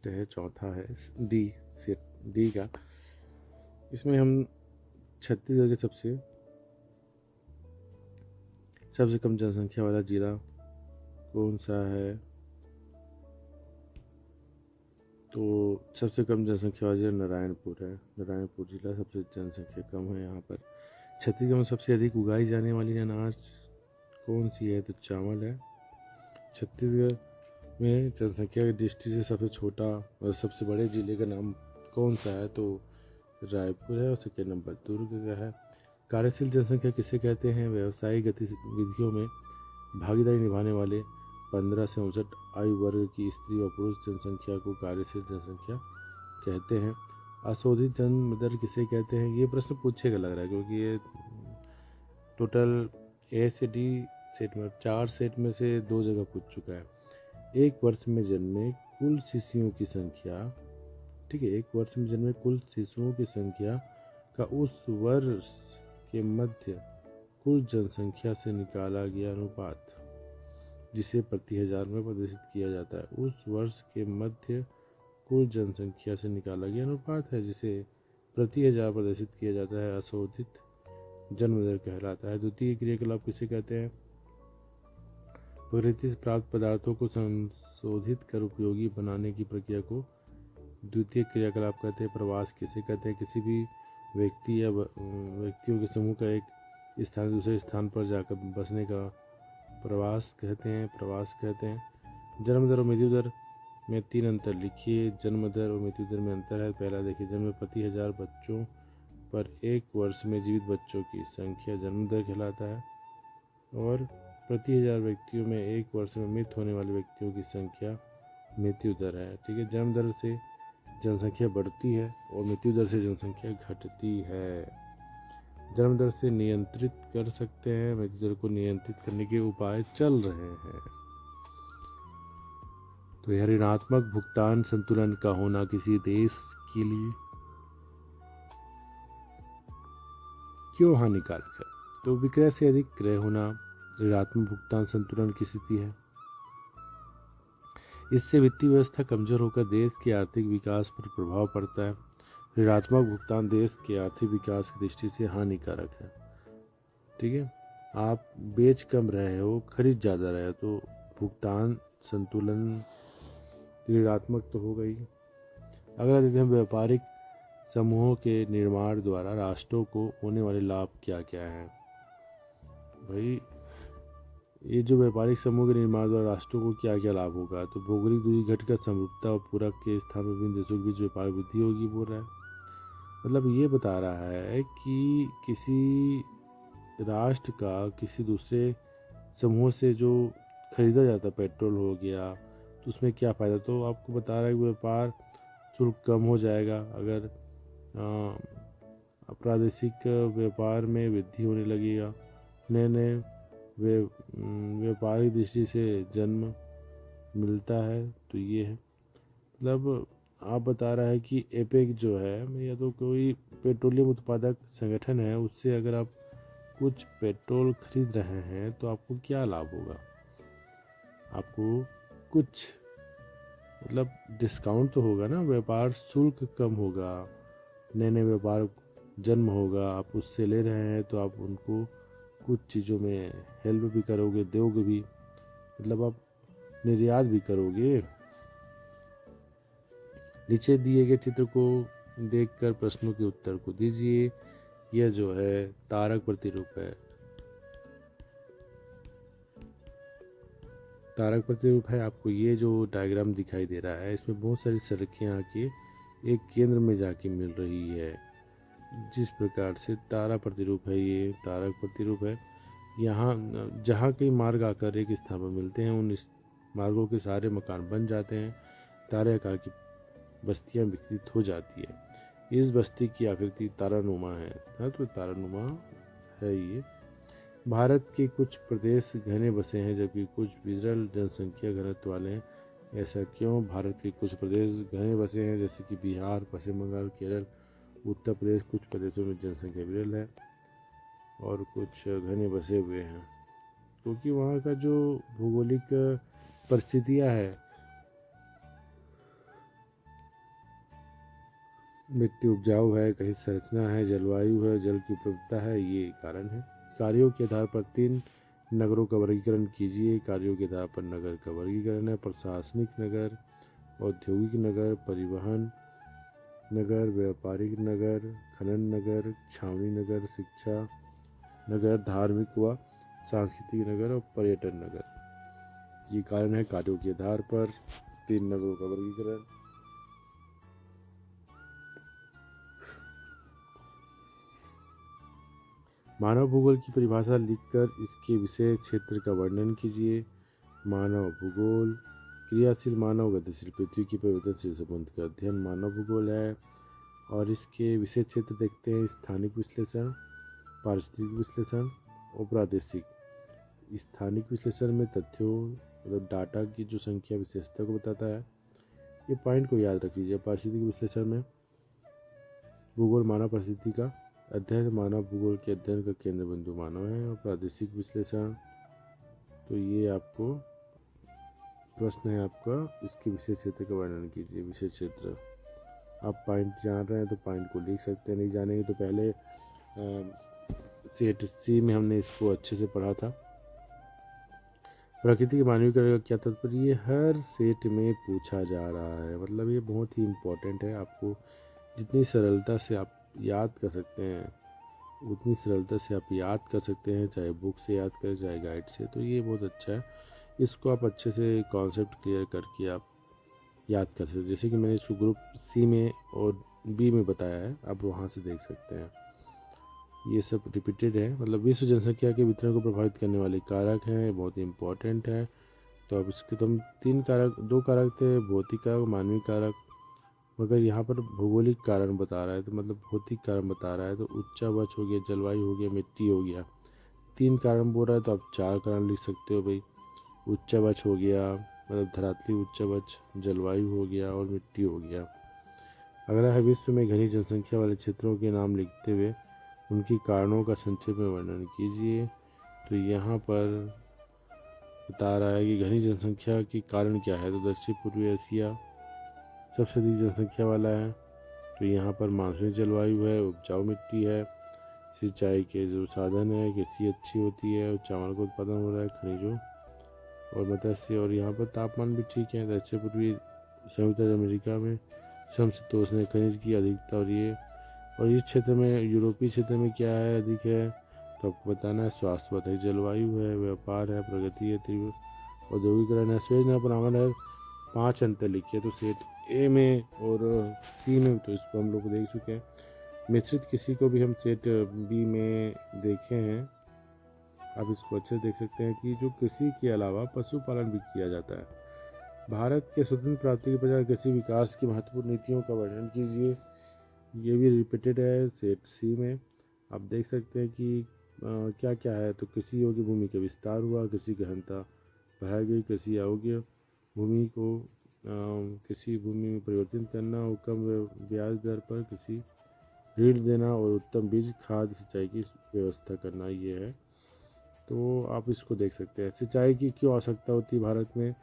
Next है, चौथा है डी, सेट डी का। इसमें हम छत्तीसगढ़ के सबसे कम जनसंख्या वाला जिला कौन सा है? तो सबसे कम जनसंख्या वाला जिला नारायणपुर है। नारायणपुर जिला सबसे जनसंख्या कम है यहाँ पर। छत्तीसगढ़ में सबसे अधिक उगाई जाने वाली अनाज कौन सी है? तो चावल है। छत्तीसगढ़ में जनसंख्या की दृष्टि से सबसे छोटा और सबसे बड़े जिले का नाम कौन सा है? तो रायपुर है। और सेकेंड नंबर दुर्ग का है। कार्यशील जनसंख्या किसे कहते हैं? व्यवसायिक गतिविधियों में भागीदारी निभाने वाले 15 से 59 आयु वर्ग की स्त्री व पुरुष जनसंख्या को कार्यशील जनसंख्या कहते हैं। अशोधित जन्म दर किसे कहते हैं? ये प्रश्न पूछेगा लग रहा है, क्योंकि ये टोटल ए से डी सेट में 4 सेट में से 2 जगह पूछ चुका है। एक वर्ष में जन्मे कुल शिशुओं की संख्या, ठीक है, एक वर्ष में जन्मे कुल शिशुओं की संख्या का उस वर्ष के मध्य कुल जनसंख्या से निकाला गया अनुपात, जिसे प्रति हजार में प्रदर्शित किया जाता है। उस वर्ष के मध्य कुल जनसंख्या से निकाला गया अनुपात है, जिसे प्रति हजार प्रदर्शित किया जाता है, अशोधित जन्म दर कहलाता है। द्वितीय क्रियाकलाप किसे कहते हैं? प्रकृति से प्राप्त पदार्थों को संशोधित कर उपयोगी बनाने की प्रक्रिया को द्वितीय क्रियाकलाप कहते हैं। प्रवास किसे कहते हैं? किसी भी व्यक्ति या व्यक्तियों के समूह का एक स्थान से दूसरे स्थान पर जाकर बसने का प्रवास कहते हैं। जन्म दर और मृत्यु दर में 3 अंतर लिखिए। जन्म दर और मृत्यु दर में अंतर है। पहला देखिए, जन्म प्रति हजार बच्चों पर एक वर्ष में जीवित बच्चों की संख्या जन्म दर कहलाता है, और प्रति हजार व्यक्तियों में एक वर्ष में मृत होने वाले व्यक्तियों की संख्या मृत्यु दर है। ठीक है, जन्म दर से जनसंख्या बढ़ती है और मृत्यु दर से जनसंख्या घटती है। जन्म दर से नियंत्रित कर सकते हैं, मृत्यु दर को नियंत्रित करने के उपाय चल रहे हैं। तो यह ऋणात्मक भुगतान संतुलन का होना किसी देश के लिए क्यों हानिकारक है? तो विक्रय से अधिक क्रय होना ऋणात्मक भुगतान संतुलन की स्थिति है। इससे वित्तीय व्यवस्था कमजोर होकर देश के आर्थिक विकास पर प्रभाव पड़ता है। ऋणात्मक भुगतान देश के आर्थिक विकास की दृष्टि से हानिकारक है। ठीक है, आप बेच कम रहे हो, खरीद ज़्यादा रहे हो, तो भुगतान संतुलन ऋणात्मक तो होगा ही। अगला देखते हैं, व्यापारिक समूहों के निर्माण द्वारा राष्ट्रों को होने वाले लाभ क्या क्या हैं? भाई, ये जो व्यापारिक समूह के निर्माण द्वारा राष्ट्रों को क्या क्या लाभ होगा? तो भौगोलिक दूरी घटकर समरूपता और पूरक के स्थान पर विभिन्न देशों के बीच व्यापार वृद्धि होगी, बोल रहा है। मतलब ये बता रहा है कि किसी राष्ट्र का किसी दूसरे समूह से जो खरीदा जाता, पेट्रोल हो गया, तो उसमें क्या फ़ायदा? तो आपको बता रहा है कि व्यापार शुल्क कम हो जाएगा अगर प्रादेशिक व्यापार में वृद्धि होने लगेगा। नए नए व्यापारिक दृष्टि से जन्म मिलता है। तो ये है, मतलब आप बता रहा है कि एपेक जो है, या तो कोई पेट्रोलियम उत्पादक संगठन है, उससे अगर आप कुछ पेट्रोल खरीद रहे हैं तो आपको क्या लाभ होगा? आपको कुछ मतलब डिस्काउंट तो होगा ना, व्यापार शुल्क कम होगा, नए नए व्यापार जन्म होगा। आप उससे ले रहे हैं तो आप उनको कुछ चीज़ों में हेल्प भी करोगे, दोगे भी, मतलब आप निर्यात भी करोगे। नीचे दिए गए चित्र को देखकर प्रश्नों के उत्तर को दीजिए। यह जो है तारक प्रतिरूप है। तारक प्रतिरूप है। आपको ये जो डायग्राम दिखाई दे रहा है, इसमें बहुत सारी सड़कें आके एक केंद्र में जाके मिल रही है। जिस प्रकार से तारा प्रतिरूप है, ये तारक प्रतिरूप है। यहाँ जहाँ कई मार्ग आकर एक स्थान पर मिलते हैं, उन मार्गों के सारे मकान बन जाते हैं, तारे आकार की बस्तियाँ विकसित हो जाती है। इस बस्ती की आकृति तारानुमा है। हाँ, तो तारानुमा है ये। भारत के कुछ प्रदेश घने बसे हैं जबकि कुछ विरल जनसंख्या घनत्व वाले हैं। ऐसा क्यों? भारत के कुछ प्रदेश घने बसे हैं जैसे कि बिहार, पश्चिम बंगाल, केरल, उत्तर प्रदेश। कुछ प्रदेशों में जनसंख्या विरल है और कुछ घने बसे हुए हैं, क्योंकि वहाँ का जो भौगोलिक परिस्थितियाँ है मिट्टी उपजाऊ है, कहीं संरचना है, जलवायु है, जल की उपलब्धता है, ये कारण है। कार्यों के आधार पर 3 नगरों का वर्गीकरण कीजिए। कार्यों के आधार पर नगर का वर्गीकरण है प्रशासनिक नगर, औद्योगिक नगर, परिवहन नगर, व्यापारिक नगर, खनन नगर, छावनी नगर, शिक्षा नगर, धार्मिक व सांस्कृतिक नगर और पर्यटन नगर। ये कारण है कार्यों के आधार पर 3 नगरों का वर्गीकरण। मानव भूगोल की परिभाषा लिखकर इसके विषय क्षेत्र का वर्णन कीजिए। मानव भूगोल क्रियाशील मानव गतिशील पृथ्वी की परिवर्तनशील संबंध का अध्ययन मानव भूगोल है। और इसके विषय क्षेत्र देखते हैं स्थानिक विश्लेषण, पारिस्थितिक विश्लेषण और प्रादेशिक। स्थानिक विश्लेषण में तथ्यों मतलब डाटा की जो संख्या विशेषता को बताता है, ये पॉइंट को याद रख लीजिए। पारिस्थितिक विश्लेषण में भूगोल मानव परिस्थिति का अध्ययन, मानव भूगोल के अध्ययन का केंद्र बिंदु मानव है। और प्रादेशिक विश्लेषण तो ये आपको प्रश्न है आपका, इसके विषय क्षेत्र का वर्णन कीजिए। विषय क्षेत्र आप पॉइंट जान रहे हैं तो पॉइंट को लिख सकते हैं, नहीं जानेंगे तो पहले सेट सी में हमने इसको अच्छे से पढ़ा था। प्रकृति के मानवीकरण का क्या तात्पर्य, ये हर सेट में पूछा जा रहा है, मतलब ये बहुत ही इम्पोर्टेंट है। आपको जितनी सरलता से आप याद कर सकते हैं उतनी सरलता से आप याद कर सकते हैं, चाहे बुक से याद करें चाहे गाइड से, तो ये बहुत अच्छा है। इसको आप अच्छे से कॉन्सेप्ट क्लियर करके आप याद कर सकते हैं। जैसे कि मैंने इसको ग्रुप सी में और बी में बताया है, आप वहाँ से देख सकते हैं। ये सब रिपीटेड है, मतलब विश्व जनसंख्या के वितरण को प्रभावित करने वाले कारक हैं, बहुत ही इम्पोर्टेंट है। तो अब इसके तो हम 3 कारक, 2 कारक थे, भौतिक कारक, मानवीय कारक, मगर यहाँ पर भौगोलिक कारण बता रहा है, तो मतलब भौतिक कारण बता रहा है। तो उच्चावच हो गया, जलवायु हो गया, मिट्टी हो गया। 3 कारण बोल रहा है तो आप 4 कारण लिख सकते हो भाई। उच्चावच हो गया मतलब धरातली उच्चावच, जलवायु हो गया और मिट्टी हो गया। अगला है विश्व में घनी जनसंख्या वाले क्षेत्रों के नाम लिखते हुए उनकी कारणों का संक्षेप में वर्णन कीजिए। तो यहाँ पर बता रहा है कि घनी जनसंख्या के कारण क्या है, तो दक्षिण पूर्वी एशिया सबसे अधिक जनसंख्या वाला है। तो यहाँ पर मानसूनी जलवायु है, उपजाऊ मिट्टी है, सिंचाई के जो साधन है, कृषि अच्छी होती है और चावल का उत्पादन हो रहा है, खनिजों और मत्स्य। और यहाँ पर तापमान भी ठीक है। दक्षिण पूर्वी संयुक्त अमेरिका में समशीतोष्ण खनिज की अधिकता और इस क्षेत्र में यूरोपीय क्षेत्र में क्या है अधिक है, तो आपको बताना है। स्वास्थ्य बताइए, जलवायु है, व्यापार है, प्रगति है, तीव्र औद्योगिकरण है, स्वेज ब्राह्मण है। 5 अंतर लिखिए। तो सेट ए में और सी में तो इसको हम लोग देख चुके हैं। मिश्रित कृषि को भी हम सेट बी में देखे हैं। आप इसको अच्छे से देख सकते हैं कि जो कृषि के अलावा पशुपालन भी किया जाता है। भारत के स्वतंत्र प्राप्ति के पश्चात कृषि विकास की महत्वपूर्ण नीतियों का वर्णन कीजिए। ये भी रिपीटेड है सेट सी में। आप देख सकते हैं कि क्या क्या है, तो कृषि योग्य भूमि का विस्तार हुआ, कृषि गहनता बढ़ाई गई, कृषि अयोग्य भूमि को कृषि भूमि में परिवर्तित करना और कम ब्याज दर पर कृषि ऋण देना और उत्तम बीज खाद सिंचाई की व्यवस्था करना, ये है। तो आप इसको देख सकते हैं। सिंचाई की क्यों आवश्यकता होती है भारत में,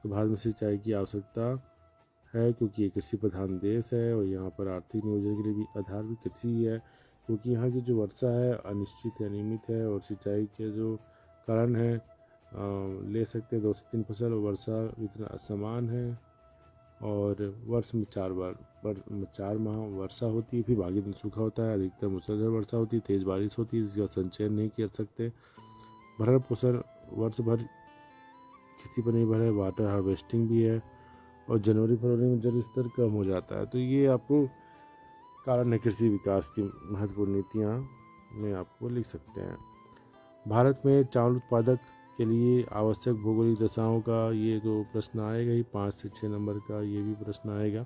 तो भारत में सिंचाई की आवश्यकता है क्योंकि ये कृषि प्रधान देश है और यहाँ पर आर्थिक नियोजन के लिए भी आधार भी कृषि ही है, क्योंकि यहाँ की जो वर्षा है अनिश्चित है, अनियमित है। और सिंचाई के जो कारण है ले सकते हैं 2 से 3 फसल, वर्षा इतना असमान है और वर्ष में 4 माह वर्षा होती है, फिर बाकी दिन सूखा होता है। अधिकतर मूसलाधार वर्षा होती है, तेज़ बारिश होती है, जिसका संचयन नहीं कर सकते। भरण पोषण वर्ष भर खेती पर निर्भर है, वाटर हार्वेस्टिंग भी है और जनवरी फरवरी में जल स्तर कम हो जाता है। तो ये आपको कारण है कृषि विकास की महत्वपूर्ण नीतियाँ में आपको लिख सकते हैं। भारत में चावल उत्पादक के लिए आवश्यक भौगोलिक दशाओं का ये तो प्रश्न आएगा ही, 5 से 6 नंबर का ये भी प्रश्न आएगा।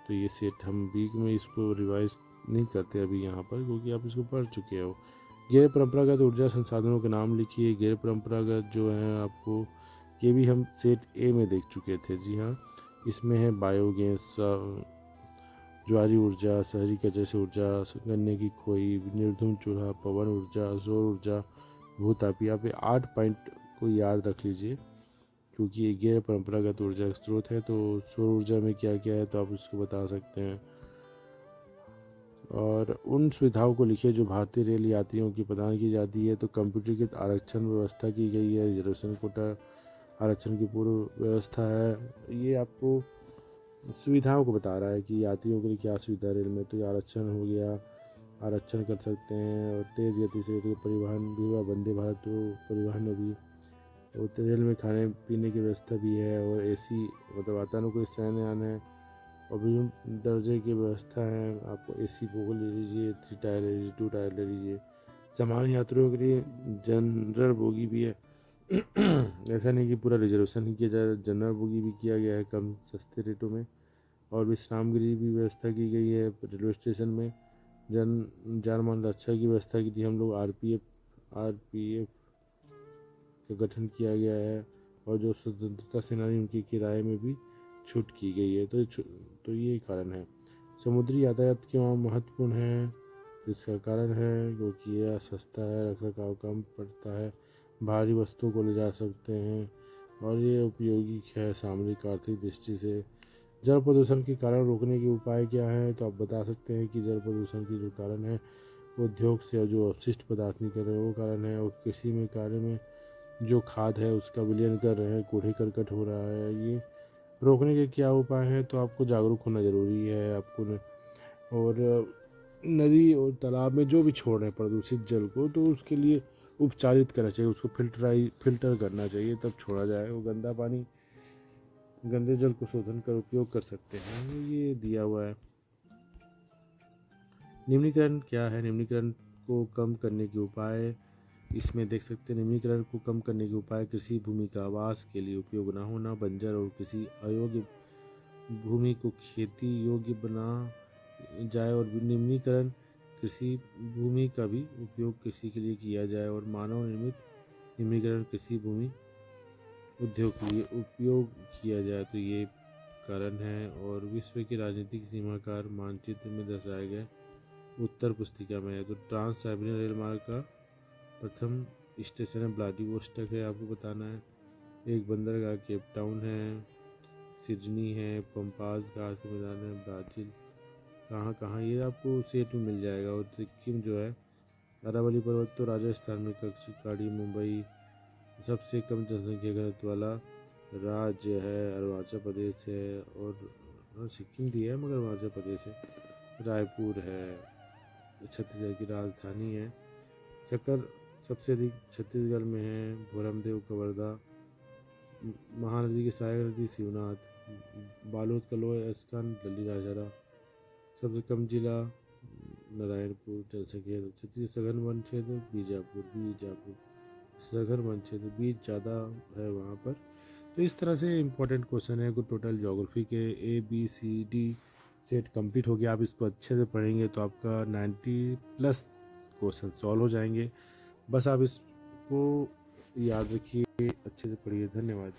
तो ये सेट हम वीक में इसको रिवाइज नहीं करते अभी यहाँ पर, क्योंकि आप इसको पढ़ चुके हो। गैर परंपरागत ऊर्जा संसाधनों के नाम लिखिए। गैर परंपरागत जो है आपको, ये भी हम सेट ए में देख चुके थे। जी हाँ, इसमें है बायोगैस, ज्वारी ऊर्जा, शहरी कचरे से ऊर्जा, गन्ने की खोई, निर्धूम चूल्हा, पवन ऊर्जा, सौर ऊर्जा, भूतापी। यहाँ पे 8 पॉइंट को याद रख लीजिए, क्योंकि ये गैर परंपरागत ऊर्जा का स्रोत है। तो सौर ऊर्जा में क्या क्या है, तो आप इसको बता सकते हैं। और उन सुविधाओं को लिखिए जो भारतीय रेल यात्रियों की प्रदान की जाती है। तो कंप्यूटरीकृत आरक्षण व्यवस्था की गई है, रिजर्वेशन कोटा आरक्षण की पूर्व व्यवस्था है। ये आपको सुविधाओं को बता रहा है कि यात्रियों के लिए क्या सुविधा रेल में। तो ये आरक्षण हो गया, आरक्षण कर सकते हैं। और तेज़ गति से तो परिवहन भी हुआ, वंदे भारत तो परिवहन भी। और रेल में खाने पीने की व्यवस्था भी है, और एसी मतलब वातानुकूलित शयनयान है, और विभिन्न दर्जे की व्यवस्था है। आपको एसी बोगी ले लीजिए, 3 टायर ले लीजिए, 2 टायर ले लीजिए। सामान्य यात्रियों के लिए जनरल बोगी भी है। ऐसा नहीं कि पूरा रिजर्वेशन ही किया जाए, जनरल बोगी भी किया गया है कम सस्ते रेटों में। और विश्राम गृह भी व्यवस्था की गई है रेलवे स्टेशन में। जान मान रक्षा की व्यवस्था की थी हम लोग। आरपीएफ का गठन किया गया है। और जो स्वतंत्रता सेनानी उनके किराए में भी छूट की गई है। तो ये कारण है। समुद्री यातायात क्यों महत्वपूर्ण है? इसका कारण है क्योंकि यह सस्ता है, रखरखाव कम पड़ता है, भारी वस्तुओं को ले जा सकते हैं, और ये उपयोगी है सामरिक आर्थिक दृष्टि से। जल प्रदूषण के कारण रोकने के उपाय क्या हैं? तो आप बता सकते हैं कि जल प्रदूषण के जो कारण है, उद्योग से जो अपशिष्ट पदार्थ निकल रहे हैं वो कारण है। और कृषि में कार्य में जो खाद है उसका विलयन कर रहे हैं, कूड़े करकट हो रहा है। ये रोकने के क्या उपाय हैं? तो आपको जागरूक होना ज़रूरी है। और नदी और तालाब में जो भी छोड़ रहे हैं प्रदूषित जल को, तो उसके लिए उपचारित करना चाहिए, उसको फिल्टर करना चाहिए, तब छोड़ा जाए। वो गंदा पानी, गंदे जल को शोधन कर उपयोग कर सकते हैं। ये दिया हुआ है। निम्नीकरण क्या है? निम्नीकरण को कम करने के उपाय इसमें देख सकते हैं। निम्नीकरण को कम करने के उपाय: कृषि भूमि का आवास के लिए उपयोग न होना, बंजर और किसी अयोग्य भूमि को खेती योग्य बना जाए, और निम्नीकरण कृषि भूमि का भी उपयोग कृषि के लिए किया जाए, और मानव निर्मित निम्नीकरण कृषि भूमि उद्योग के लिए उपयोग किया जाए। तो ये कारण है। और विश्व के राजनीतिक सीमाकार मानचित्र में दर्शाए गए उत्तर पुस्तिका में है। तो ट्रांस साइबेरियन रेल मार्ग का प्रथम स्टेशन है व्लादिवोस्टॉक है, आपको बताना है। एक बंदरगाह केप टाउन है, सिडनी है, पंपास घास का मैदान है, ब्राज़ील कहाँ कहाँ, ये आपको सेट में मिल जाएगा। और सिक्किम जो है, अरावली पर्वत तो राजस्थान में, कक्षिकाड़ी मुंबई। सबसे कम जनसंख्या घनत्व वाला राज्य है अरुणाचल प्रदेश है। और सिक्किम दिया है मगर अरुणाचल प्रदेश है। रायपुर है, छत्तीसगढ़ की राजधानी है। शक्कर सबसे अधिक छत्तीसगढ़ में है। भोरमदेव कवर्धा, महानदी की सहायक नदी शिवनाथ, बालोद का लोअर एस्कान ललीराजहरा। सबसे कम जिला नारायणपुर। जनसंख्या छत्तीस सघन वन क्षेत्र बीजापुर सघन वन क्षेत्र, बीज ज़्यादा है वहाँ पर। तो इस तरह से इम्पोर्टेंट क्वेश्चन है। कुछ टोटल ज्योग्राफी के ABCD सेट कंप्लीट हो गया। आप इसको अच्छे से पढ़ेंगे तो आपका 90+ क्वेश्चन सॉल्व हो जाएंगे। बस आप इसको याद रखिए, अच्छे से पढ़िए। धन्यवाद।